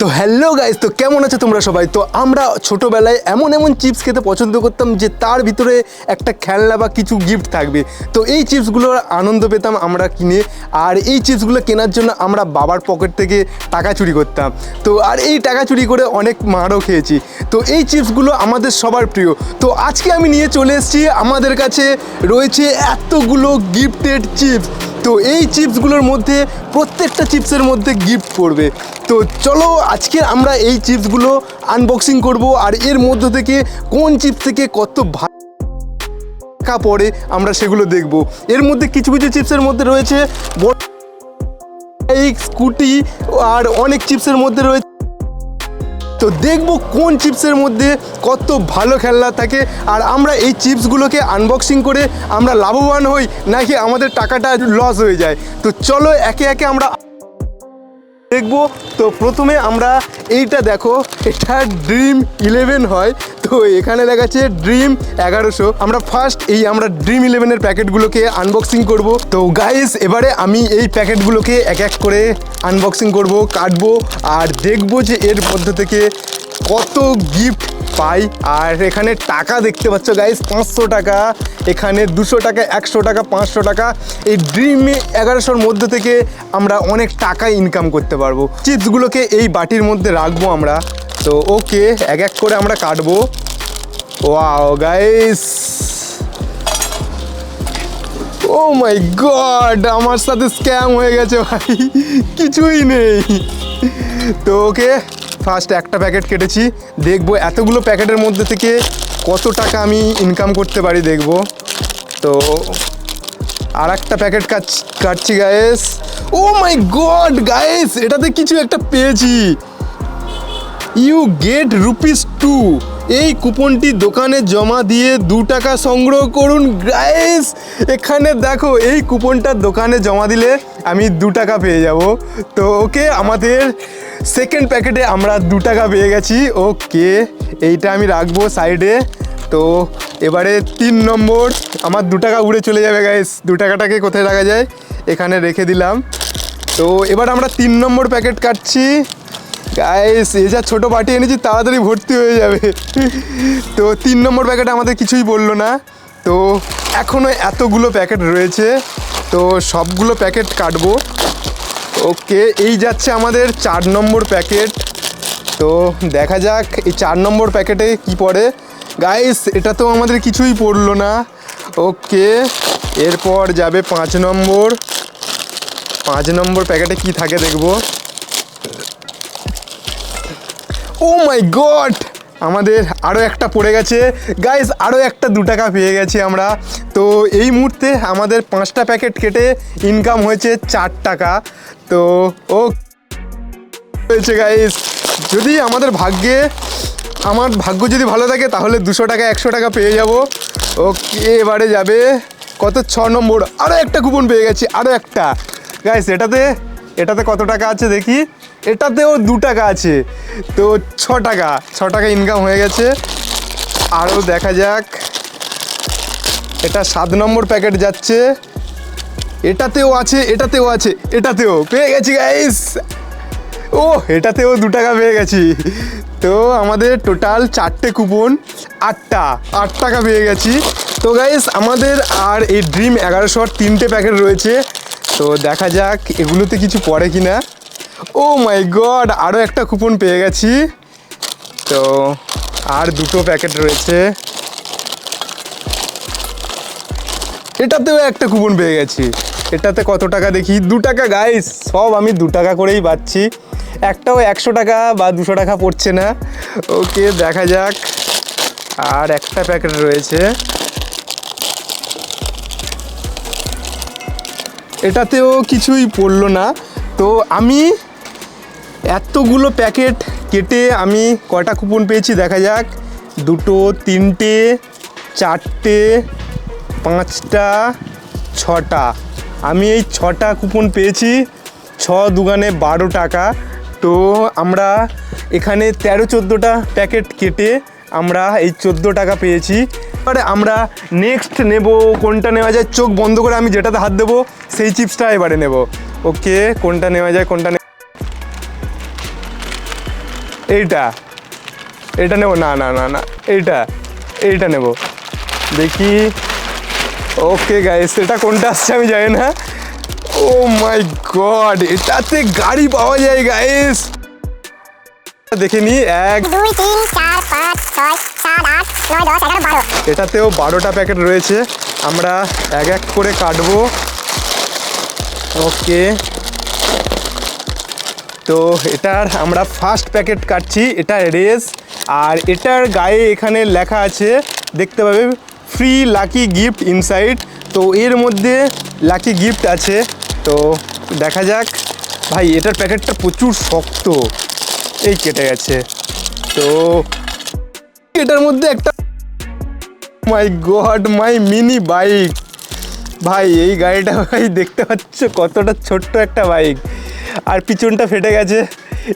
তো hello guys, তো কেমন আছো তোমরা সবাই? তো আমরা ছোটোবেলায় এমন এমন চিপস খেতে পছন্দ করতাম যে তার ভিতরে একটা খেলনা বা কিছু গিফট থাকবে। তো এই চিপসগুলোর আনন্দ পেতাম আমরা কিনে, আর এই চিপসগুলো কেনার জন্য আমরা বাবার পকেট থেকে টাকা চুরি করতাম। তো আর এই টাকা চুরি করে অনেক মারও খেয়েছি। তো এই চিপসগুলো আমাদের সবার প্রিয়। তো আজকে আমি নিয়ে চলে এসেছি, আমাদের কাছে রয়েছে এতগুলো গিফটেড চিপস। তো এই চিপসগুলোর মধ্যে প্রত্যেকটা চিপসের মধ্যে গিফট পড়বে। তো চলো আজকে আমরা এই চিপসগুলো আনবক্সিং করব, আর এর মধ্য থেকে কোন চিপস থেকে কত টাকা পড়ে আমরা সেগুলো দেখব। এর মধ্যে কিছু কিছু চিপসের মধ্যে রয়েছে বাইক, স্কুটি, আর অনেক চিপসের মধ্যে রয়েছে। তো দেখব কোন চিপসের মধ্যে কত ভালো খেলনা থাকে, আর আমরা এই চিপসগুলোকে আনবক্সিং করে আমরা লাভবান হই নাকি আমাদের টাকাটা লস হয়ে যায়। তো চলো একে একে আমরা দেখবো। তো প্রথমে আমরা এইটা দেখো, এটা ড্রিম 11 হয়। তো এখানে দেখাচ্ছে ড্রিম 1100। আমরা ফার্স্ট আমরা ড্রিম 11-এর প্যাকেটগুলোকে আনবক্সিং করব। তো গাইস এবারে আমি এই প্যাকেটগুলোকে এক এক করে আনবক্সিং করব, কাটবো, আর দেখবো যে এর মধ্যে থেকে কত গিফট পাই। আর এখানে টাকা দেখতে পাচ্ছ গাইস, 500 টাকা, এখানে 200 টাকা, 100 টাকা, 500 টাকা। এই ড্রিম 1100-র মধ্যে থেকে আমরা অনেক টাকা ইনকাম করতে পারবো। চিপসগুলোকে এই বাটির মধ্যে রাখবো আমরা। তো ওকে, এক এক করে আমরা কাটবো। Wow guys, oh my god, আমার সাথে স্ক্যাম হয়ে গেছে ভাই, কিছুই নেই। তো ওকে, ফার্স্ট একটা প্যাকেট কেটেছি, দেখবো এতগুলো প্যাকেটের মধ্যে থেকে কত টাকা আমি ইনকাম করতে পারি দেখবো। তো আর একটা প্যাকেট কাটছি guys. Oh my god guys, এটাতে কিছু একটা পেয়েছি। You get ₹2। এই কুপনটি দোকানে জমা দিয়ে 2 টাকা সংগ্রহ করুন। গাইস এখানে দেখো, এই কুপনটা দোকানে জমা দিলে আমি 2 টাকা পেয়ে যাব। তো ওকে, আমাদের সেকেন্ড প্যাকেটে আমরা 2 টাকা পেয়ে গেছি। ওকে, এইটা আমি রাখবো সাইডে। তো এবারে 3 নম্বর, আমার 2 টাকা উড়ে চলে যাবে গাইস। 2 টাকাটাকে কোথায় রাখা যায়, এখানে রেখে দিলাম। তো এবার আমরা 3 নম্বর প্যাকেট কাটছি। গাইস এই যা ছোটো বাটি এনেছি, তাড়াতাড়ি ভর্তি হয়ে যাবে। তো 3 নম্বর প্যাকেটে আমাদের কিছুই বললো না। তো এখনও এতগুলো প্যাকেট রয়েছে, তো সবগুলো প্যাকেট কাটবো। ওকে, এই যাচ্ছে আমাদের 4 নম্বর প্যাকেট। তো দেখা যাক এই 4 নম্বর প্যাকেটে কি পড়ে। গাইস এটা তো আমাদের কিছুই পড়লো না। ওকে, এরপর যাবে 5 নম্বর। 5 নম্বর প্যাকেটে কি থাকে দেখবো। ও মাই গড, আমাদের আরও একটা পড়ে গেছে গাইস, আরও একটা 2 টাকা পেয়ে গেছি আমরা। তো এই মুহূর্তে আমাদের 5টা প্যাকেট কেটে ইনকাম হয়েছে 4 টাকা। তো ও হয়েছে গাইস, যদি আমার ভাগ্য যদি ভালো থাকে তাহলে 200 টাকা 100 টাকা পেয়ে যাব। ওকে, এবারে যাবে কত, 6 নম্বর। আরও একটা কুপন পেয়ে গেছি, আরও একটা। গাইস এটাতে কত টাকা আছে দেখি। এটাতেও 2 টাকা আছে। তো 6 টাকা ইনকাম হয়ে গেছে। আরও দেখা যাক, এটা 7 নম্বর প্যাকেট যাচ্ছে। এটাতেও আছে, এটাতেও পেয়ে গেছি গাইস। ও, এটাতেও 2 টাকা পেয়ে গেছি। তো আমাদের টোটাল 4টে কুপন, 8 টাকা পেয়ে গেছি। তো গাইস আমাদের আর এই ড্রিম 1100-র 3টে প্যাকেট রয়েছে। তো দেখা যাক এগুলোতে কিছু পড়ে কি না। ও মাই গড, আরও একটা কুপন পেয়ে গেছি। তো আর 2টো প্যাকেট রয়েছে। এটাতেও একটা কুপন পেয়ে গেছি। এটাতে কত টাকা দেখি, 2 টাকা গাইস। সব আমি 2 টাকা করেই পাচ্ছি, একটাও 100 টাকা বা 200 টাকা পড়ছে না। ওকে, দেখা যাক আর একটা প্যাকেট রয়েছে। এটাতেও কিছুই পড়লো না। তো আমি এতগুলো প্যাকেট কেটে আমি কটা কুপন পেয়েছি দেখা যাক। 2, 3টে, 4টে, 5টা, 6টা। আমি এই 6টা কুপন পেয়েছি। 6 দুগুণে 12 টাকা। তো আমরা এখানে 13-14টা প্যাকেট কেটে আমরা এই 14 টাকা পেয়েছি। এবারে আমরা নেক্সট নেব, কোনটা নেওয়া যায়, চোখ বন্ধ করে আমি যেটাতে হাত দেবো সেই চিপসটা এবারে নেব। ওকে, কোনটা নেওয়া যায়, কোনটা এইটা নেব, না না না না এইটা নেব, দেখি। ওকে গাইস, এটা কোনটা আসছে আমি জানি না। ও মাই গড, এটাতে গাড়ি পাওয়া যায় গাইস। দেখে নি, 1 2 3 4 5 6 7 8 9 10 11 12, এটাতেও 12টা প্যাকেট রয়েছে। আমরা এক এক করে কাটবো। ওকে, তো এটার আমরা ফার্স্ট প্যাকেট কাটছি, এটা রেস। আর এটার গায়ে এখানে লেখা আছে, দেখতে পাবে, ফ্রি লাকি গিফট ইনসাইড। তো এর মধ্যে লাকি গিফট আছে, তো দেখা যাক। ভাই এটার প্যাকেটটা প্রচুর শক্ত, এই কেটে গেছে। তো এটার মধ্যে একটা, মাই গড, মাই মিনি বাইক। ভাই এই গাড়িটা ভাই দেখতে পাচ্ছ কতটা ছোট্ট একটা বাইক, আর পিছনটা ফেটে গেছে,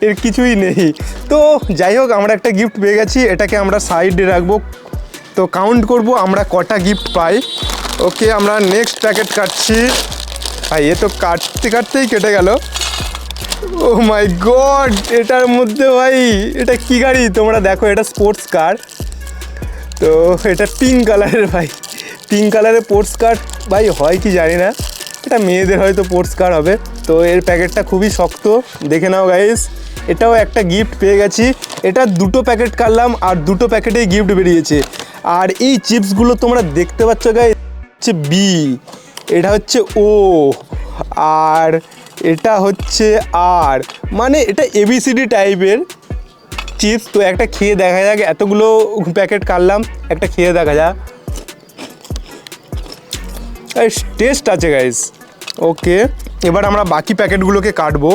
এর কিছুই নেই। তো যাই হোক, আমরা একটা গিফট পেয়ে গেছি, এটাকে আমরা সাইডে রাখবো। তো কাউন্ট করব আমরা কটা গিফট পাই। ওকে, আমরা নেক্সট প্যাকেট কাটছি। ভাই এ তো কাটতেই কেটে গেল। ও মাই গড, এটার মধ্যে ভাই এটা কি গাড়ি তোমরা দেখো, এটা স্পোর্টস কার। তো এটা পিঙ্ক কালারের, ভাই পিঙ্ক কালারের স্পোর্টস কার ভাই হয় কি জানি না, এটা মেয়েদের হয়তো স্পোর্টস কার হবে। তো এর প্যাকেটটা খুবই শক্ত, দেখে নাও গাইস। এটাও একটা গিফট পেয়ে গেছি। এটা 2টো প্যাকেট কাটলাম, আর 2টো প্যাকেটেই গিফট বেরিয়েছে। আর এই চিপসগুলো তোমরা দেখতে পাচ্ছ গাইস, হচ্ছে বি, এটা হচ্ছে ও, আর এটা হচ্ছে আর, মানে এটা এবিসিডি টাইপের চিপস। তো একটা খেয়ে দেখা যাক, এতগুলো প্যাকেট কাটলাম, একটা খেয়ে দেখা যাক। টেস্ট আছে গাইস। ওকে, এবার আমরা বাকি প্যাকেটগুলোকে কাটবো।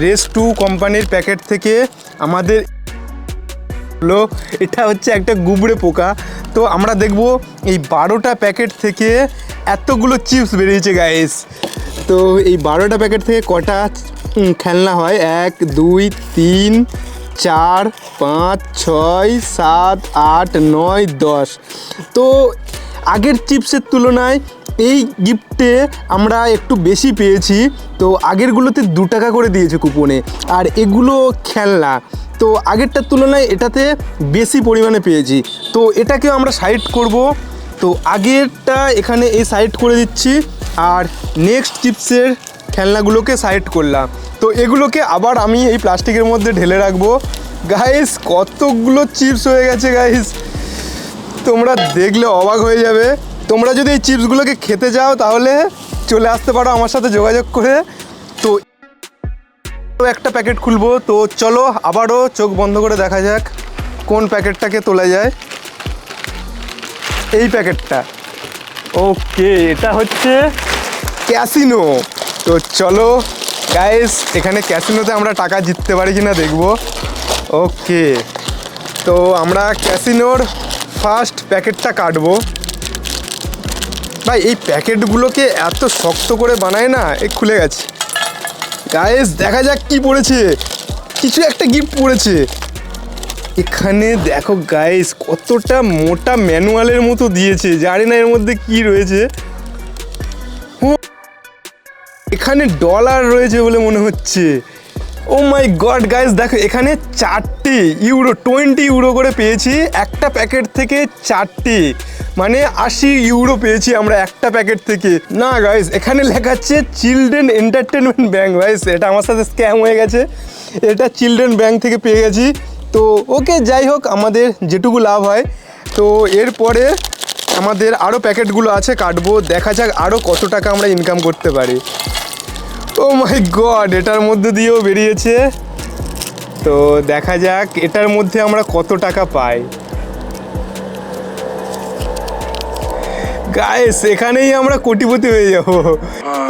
রেস 2 কোম্পানির প্যাকেট থেকে আমাদের এটা হচ্ছে একটা গুবড়ে পোকা। তো আমরা দেখব এই 12টা প্যাকেট থেকে এতগুলো চিপস বেরিয়েছে গাইস। তো এই 12টা প্যাকেট থেকে কটা খেলনা হয়, 1 2 3 4 5 6 7 8 9 10। তো আগের চিপসের তুলনায় এই গিফটে আমরা একটু বেশি পেয়েছি। তো আগেরগুলোতে 2 টাকা করে দিয়েছে কুপনে, আর এগুলো খেলনা, তো আগেরটার তুলনায় এটাতে বেশি পরিমাণে পেয়েছি। তো এটাকেও আমরা সাইড করব। তো আগেরটা এখানে এই সাইড করে দিচ্ছি, আর নেক্সট চিপসের খেলনাগুলোকে সাইড করলাম। তো এগুলোকে আবার আমি এই প্লাস্টিকের মধ্যে ঢেলে রাখবো। গাইস কতগুলো চিপস হয়ে গেছে গাইস, তোমরা দেখলে অবাক হয়ে যাবে। তোমরা যদি এই চিপসগুলোকে খেতে যাও তাহলে চলে আসতে পারো আমার সাথে যোগাযোগ করে। তো একটা প্যাকেট খুলবো, তো চলো আবারও চোখ বন্ধ করে দেখা যাক কোন প্যাকেটটাকে তোলা যায়। এই প্যাকেটটা, ওকে, এটা হচ্ছে ক্যাসিনো। তো চলো গাইস, এখানে ক্যাসিনোতে আমরা টাকা জিততে পারি কিনা দেখবো। ওকে, তো আমরা ক্যাসিনোর ফার্স্ট প্যাকেটটা কাটবো। ভাই এই প্যাকেটগুলোকে এত শক্ত করে বানায় না, এই খুলে গেছে গাইস। দেখা যাক কি পড়েছে, কিছু একটা গিফট পড়েছে এখানে। দেখো গাইস কতটা মোটা ম্যানুয়ালের মতো দিয়েছে, জানি না এর মধ্যে কি রয়েছে। এখানে ডলার রয়েছে বলে মনে হচ্ছে। ও মাই গড গাইস, দেখো এখানে 4টি ইউরো, 20 ইউরো করে পেয়েছি একটা প্যাকেট থেকে। 4টি মানে 80 ইউরো পেয়েছি আমরা একটা প্যাকেট থেকে। না গাইস, এখানে লেখা আছে চিলড্রেন এন্টারটেনমেন্ট ব্যাংক। গাইস এটা আমার সাথে স্ক্যাম হয়ে গেছে, এটা চিলড্রেন ব্যাংক থেকে পেয়ে গেছি। তো ওকে, যাই হোক, আমাদের যেটুকু লাভ হয়। তো এরপরে আমাদের আরও প্যাকেটগুলো আছে, কাটবো, দেখা যাক আরও কত টাকা আমরা ইনকাম করতে পারি। ও মাই গড, এটার মধ্যে দিয়েও বেরিয়েছে। তো দেখা যাক এটার মধ্যে আমরা কত টাকা পাই। गाइस এখানেই আমরা কোটিপতি হয়ে যাব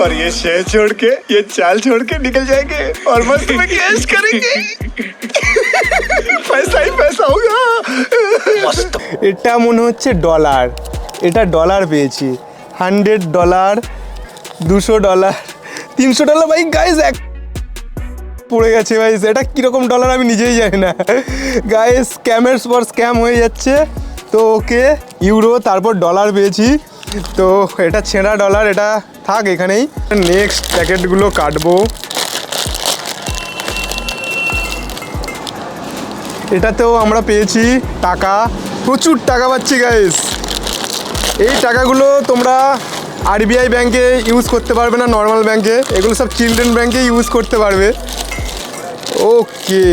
और ये शहर छोड़ के ये चाल छोड़ के निकल जाएंगे और मस्त में कैश करेंगे पैसा ही पैसा होगा मस्त। এটা মনে হচ্ছে ডলার, এটা ডলার পেয়েছি, $100 $200, $300 ভাই গাইস এক পড়ে গেছে ভাই। এটা কীরকম ডলার আমি নিজেই জানি না গাইস। স্ক্যামের পর স্ক্যাম হয়ে যাচ্ছে। তো ওকে ইউরো তারপর ডলার পেয়েছি। তো এটা ছেঁড়া ডলার, এটা থাক এখানেই। নেক্সট প্যাকেটগুলো কাটবো। এটাতেও আমরা পেয়েছি টাকা, প্রচুর টাকা পাচ্ছি গাইস। এই টাকাগুলো তোমরা আরবিআই ব্যাংকে ইউজ করতে পারবে না, নর্মাল ব্যাংকে, এগুলো সব চিলড্রেন ব্যাংকে ইউজ করতে পারবে। ওকে,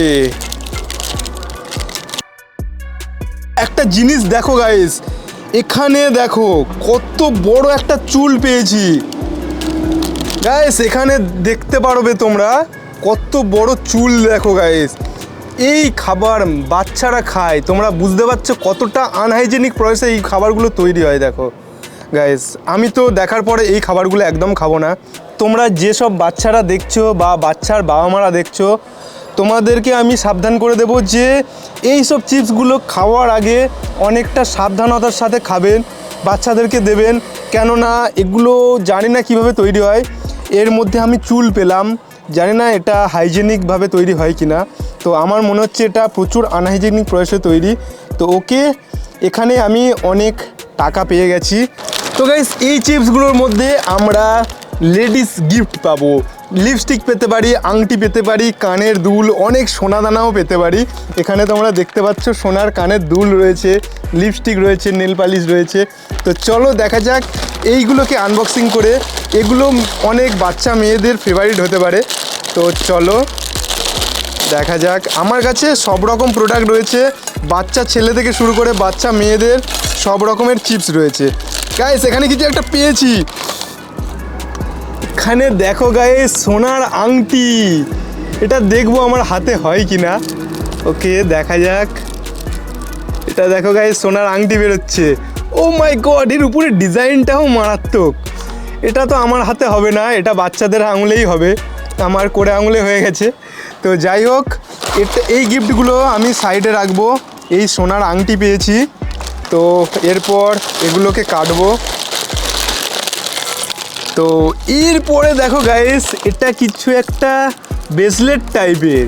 একটা জিনিস দেখো গাইস, এখানে দেখো কত বড় একটা চুল পেয়েছি গাইস। এখানে দেখতে পারবে তোমরা কত বড় চুল দেখো গাইস। এই খাবার বাচ্চারা খায়, তোমরা বুঝতে পারছো কতটা আনহাইজেনিক প্রসেসে এই খাবারগুলো তৈরি হয়। দেখো গাইস, আমি তো দেখার পরে এই খাবারগুলো একদম খাবো না। তোমরা যেসব বাচ্চারা দেখছো বা বাচ্চার বাবা মারা দেখছো, তোমাদেরকে আমি সাবধান করে দেবো যে এই সব চিপসগুলো খাওয়ার আগে অনেকটা সাবধানতার সাথে খাবেন, বাচ্চাদেরকে দেবেন। কেননা এগুলো জানি না কিভাবে তৈরি হয়। এর মধ্যে আমি চুল পেলাম, জানি না এটা হাইজেনিকভাবে তৈরি হয় কি না। তো আমার মনে হচ্ছে এটা প্রচুর আনহাইজেনিক প্রসেসে তৈরি। তো ওকে, এখানে আমি অনেক টাকা পেয়ে গেছি। তো গাইস, এই চিপসগুলোর মধ্যে আমরা লেডিস গিফট পাবো, লিপস্টিক পেতে পারি, আংটি পেতে পারি, কানের দুল, অনেক সোনা দানাও পেতে পারি। এখানে তোমরা দেখতে পাচ্ছ সোনার কানের দুল রয়েছে, লিপস্টিক রয়েছে, নেল পালিশ রয়েছে। তো চলো দেখা যাক এইগুলোকে আনবক্সিং করে। এগুলো অনেক বাচ্চা মেয়েদের ফেভারিট হতে পারে। তো চলো দেখা যাক। আমার কাছে সব রকম প্রোডাক্ট রয়েছে, বাচ্চা ছেলে থেকে শুরু করে বাচ্চা মেয়েদের সব রকমের চিপস রয়েছে। গাইস, এখানে কিছু একটা পেয়েছি। এখানে দেখো গাইস, সোনার আংটি। এটা দেখবো আমার হাতে হয় কি না। ওকে, দেখা যাক। এটা দেখো গাইস, সোনার আংটি বেরোচ্ছে। ও মাই গড, এর উপরে ডিজাইনটাও মারাত্মক। এটা তো আমার হাতে হবে না, এটা বাচ্চাদের আঙুলেই হবে। আমার কোড়ে আঙুলে হয়ে গেছে। তো যাই হোক, এই গিফটগুলো আমি সাইডে রাখবো। এই সোনার আংটি পেয়েছি। তো এরপর এগুলোকে কাটবো। তো এরপরে দেখো গাইস, এটা কিছু একটা ব্রেসলেট টাইপের।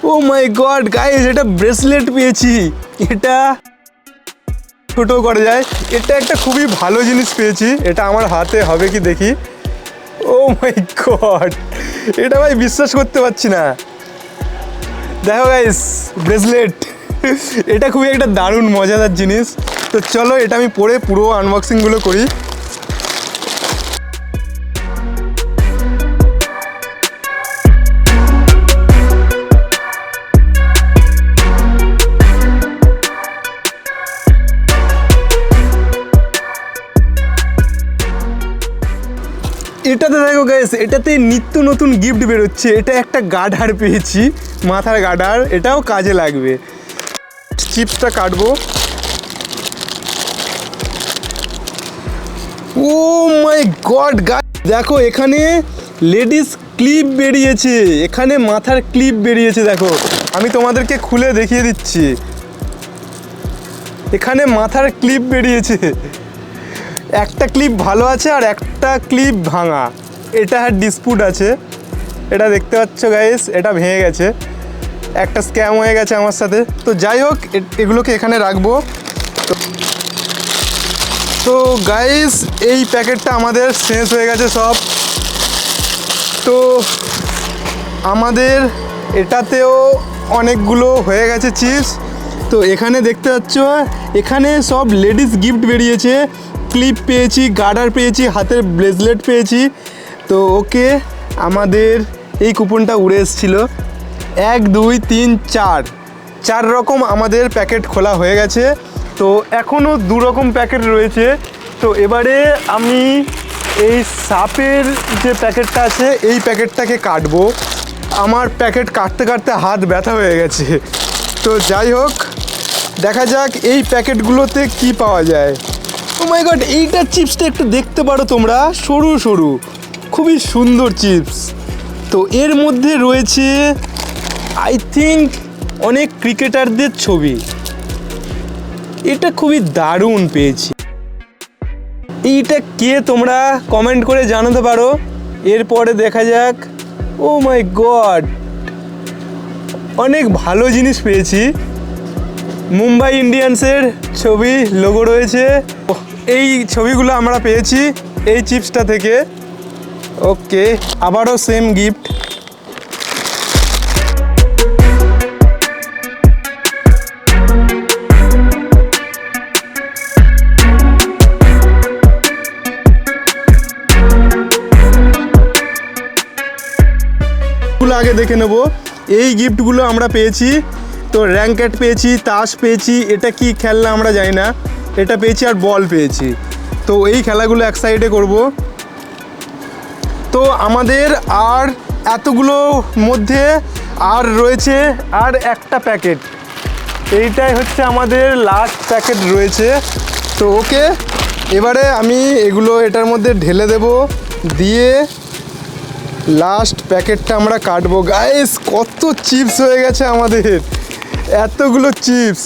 ও মাই গড গাইস, এটা ব্রেসলেট পেয়েছি। এটা ছোটো করা যায়। এটা একটা খুবই ভালো জিনিস পেয়েছি। এটা আমার হাতে হবে কি দেখি। ও মাই গড, এটা ভাই বিশ্বাস করতে পারছি না। দেখো গাইস, ব্রেসলেট। এটা খুবই একটা দারুণ মজাদার জিনিস। তো চলো এটা আমি পরে পুরো আনবক্সিংগুলো করি। এটাতে দেখো গাইস, এটাতে নিত্য নতুন গিফট বেরোচ্ছে। এটা একটা গার্ডার পেয়েছি, মাথার গার্ডার, এটাও কাজে লাগবে। চিপসটা কাটবো। ও মাই গড গাইস, দেখো এখানে লেডিস ক্লিপ বেরিয়েছে, এখানে মাথার ক্লিপ বেরিয়েছে। দেখো আমি তোমাদেরকে খুলে দেখিয়ে দিচ্ছি। এখানে মাথার ক্লিপ বেরিয়েছে। একটা ক্লিপ ভালো আছে আর একটা ক্লিপ ভাঙা। এটা ডিসপুট আছে, এটা দেখতে পাচ্ছ গাইস, এটা ভেঙে গেছে। একটা স্ক্যাম হয়ে গেছে আমার সাথে। তো যাই হোক, এগুলোকে এখানে রাখবো। তো গাইস, এই প্যাকেটটা আমাদের শেষ হয়ে গেছে সব। তো আমাদের এটাতেও অনেকগুলো হয়ে গেছে চিপস। তো এখানে দেখতে পাচ্ছ, এখানে সব লেডিস গিফট বেরিয়েছে। ক্লিপ পেয়েছি, গার্ডার পেয়েছি, হাতের ব্রেসলেট পেয়েছি। তো ওকে, আমাদের এই কুপনটা উড়ে এসেছিলো। 1 2 3 4 4 রকম আমাদের প্যাকেট খোলা হয়ে গেছে। তো এখনও 2 রকম প্যাকেট রয়েছে। তো এবারে আমি এই সাপের যে প্যাকেটটা আছে, এই প্যাকেটটাকে কাটবো। আমার প্যাকেট কাটতে কাটতে হাত ব্যথা হয়ে গেছে। তো যাই হোক, দেখা যাক এই প্যাকেটগুলোতে কি পাওয়া যায়। ও মাই গড, এইটা চিপসটা একটু দেখতে পারো তোমরা, সরু সরু, খুবই সুন্দর চিপস। তো এর মধ্যে রয়েছে আই থিঙ্ক অনেক ক্রিকেটারদের ছবি। এটা খুবই দারুণ পেয়েছি। এইটা কে তোমরা কমেন্ট করে জানাতে পারো। এরপরে দেখা যাক। ও মাই গড, অনেক ভালো জিনিস পেয়েছি। মুম্বাই ইন্ডিয়ান্সের ছবি লোগো রয়েছে। এই ছবিগুলো আমরা পেয়েছি এই চিপসটা থেকে। ওকে, আবারও সেম গিফট। আগে দেখে নেব এই গিফটগুলো আমরা পেয়েছি। তো র্যাঙ্কেট পেয়েছি, তাস পেয়েছি, এটা কি খেলনা আমরা জানি না, এটা পেয়েছি, আর বল পেয়েছি। তো এই খেলাগুলো এক সাইডে করব। তো আমাদের আর এতগুলো মধ্যে আর রয়েছে আর একটা প্যাকেট। এইটাই হচ্ছে আমাদের লাস্ট প্যাকেট রয়েছে। তো ওকে, এবারে আমি এগুলো এটার মধ্যে ঢেলে দেব, দিয়ে লাস্ট প্যাকেটটা আমরা কাটবো। গাইস, কত চিপস হয়ে গেছে আমাদের, এতগুলো চিপস,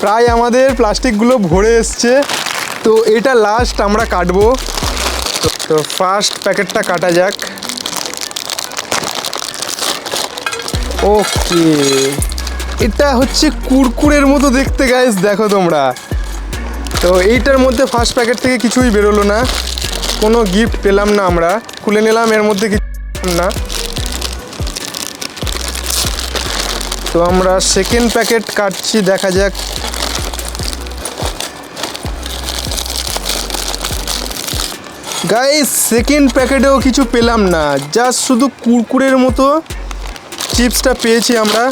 প্রায় আমাদের প্লাস্টিকগুলো ভরে এসছে। তো এটা লাস্ট আমরা কাটবো। তো ফার্স্ট প্যাকেটটা কাটা যাক। ওকে, এটা হচ্ছে কুরকুরের মতো দেখতে গাইস, দেখো তোমরা। তো এইটার মধ্যে ফার্স্ট প্যাকেট থেকে কিছুই বেরোলো না, কোনো গিফট পেলাম না। আমরা খুলে নিলাম, এর মধ্যে কিছু না। তো আমরা সেকেন্ড প্যাকেট কাটছি, দেখা যাক। গাইস, সেকেন্ড প্যাকেটেও কিছু পেলাম না, জাস্ট শুধু কুরকুরের মতো চিপসটা পেয়েছি আমরা।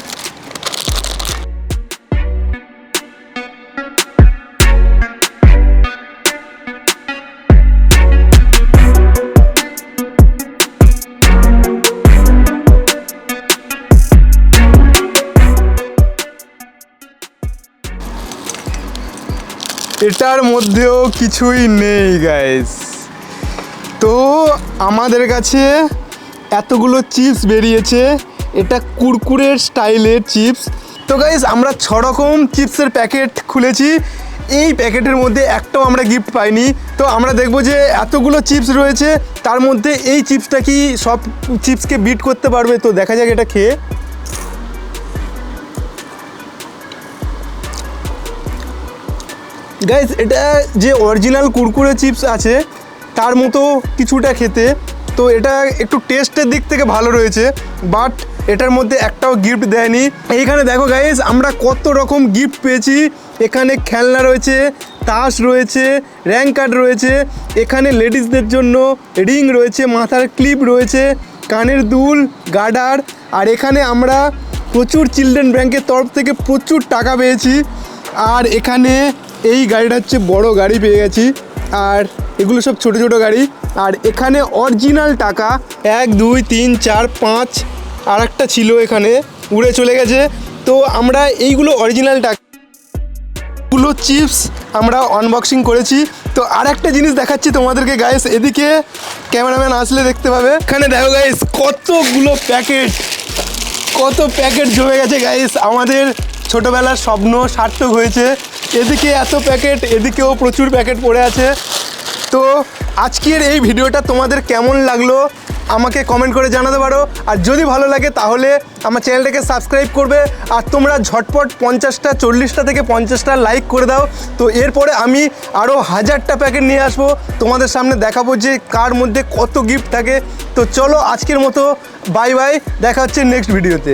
এটার মধ্যেও কিছুই নেই গাইস। তো আমাদের কাছে এতগুলো চিপস বেরিয়েছে, এটা কুরকুরের স্টাইলের চিপস। তো গাইস, আমরা 6 রকম চিপসের প্যাকেট খুলেছি, এই প্যাকেটের মধ্যে একটাও আমরা গিফট পাইনি। তো আমরা দেখব যে এতগুলো চিপস রয়েছে, তার মধ্যে এই চিপসটা কি সব চিপসকে বিট করতে পারবে। তো দেখা যাক এটা খেয়ে। গাইস, এটা যে অরিজিনাল কুরকুরে চিপস আছে তার মতো কিছুটা খেতে। তো এটা একটু টেস্টের দিক থেকে ভালো রয়েছে, বাট এটার মধ্যে একটাও গিফট দেয়নি। এইখানে দেখো গাইস, আমরা কত রকম গিফট পেয়েছি। এখানে খেলনা রয়েছে, তাস রয়েছে, র্যাঙ্ক কার্ড রয়েছে, এখানে লেডিসদের জন্য রিং রয়েছে, মাথার ক্লিপ রয়েছে, কানের দুল, গার্ডার। আর এখানে আমরা প্রচুর চিলড্রেন ব্যাংকের তরফ থেকে প্রচুর টাকা পেয়েছি। আর এখানে এই গাড়িটা হচ্ছে বড় গাড়ি পেয়ে গেছি, আর এগুলো সব ছোট ছোট গাড়ি। আর এখানে অরিজিনাল টাকা 1 2 3 4 5, আর একটা ছিল এখানে উড়ে চলে গেছে। তো আমরা এইগুলো অরিজিনাল টাকাগুলো চিপস আমরা আনবক্সিং করেছি। তো আর একটা জিনিস দেখাচ্ছি তোমাদেরকে গাইস, এদিকে ক্যামেরাম্যান আসলে দেখতে পাবে। এখানে দেখো গাইস, কতগুলো প্যাকেট জমে গেছে গাইস। আমাদের ছোটোবেলার স্বপ্ন সার্থক হয়েছে। এদিকে এত প্যাকেট, এদিকেও প্রচুর প্যাকেট পড়ে আছে। তো আজকের এই ভিডিওটা তোমাদের কেমন লাগলো আমাকে কমেন্ট করে জানাতে পারো। আর যদি ভালো লাগে তাহলে আমার চ্যানেলটাকে সাবস্ক্রাইব করবে। আর তোমরা ঝটপট 50টা 40টা থেকে 50টা লাইক করে দাও। তো এরপরে আমি আরও 1000টা প্যাকেট নিয়ে আসবো তোমাদের সামনে, দেখাবো যে কার মধ্যে কত গিফট থাকে। তো চলো আজকের মতো বাই বাই, দেখা হচ্ছে নেক্সট ভিডিওতে।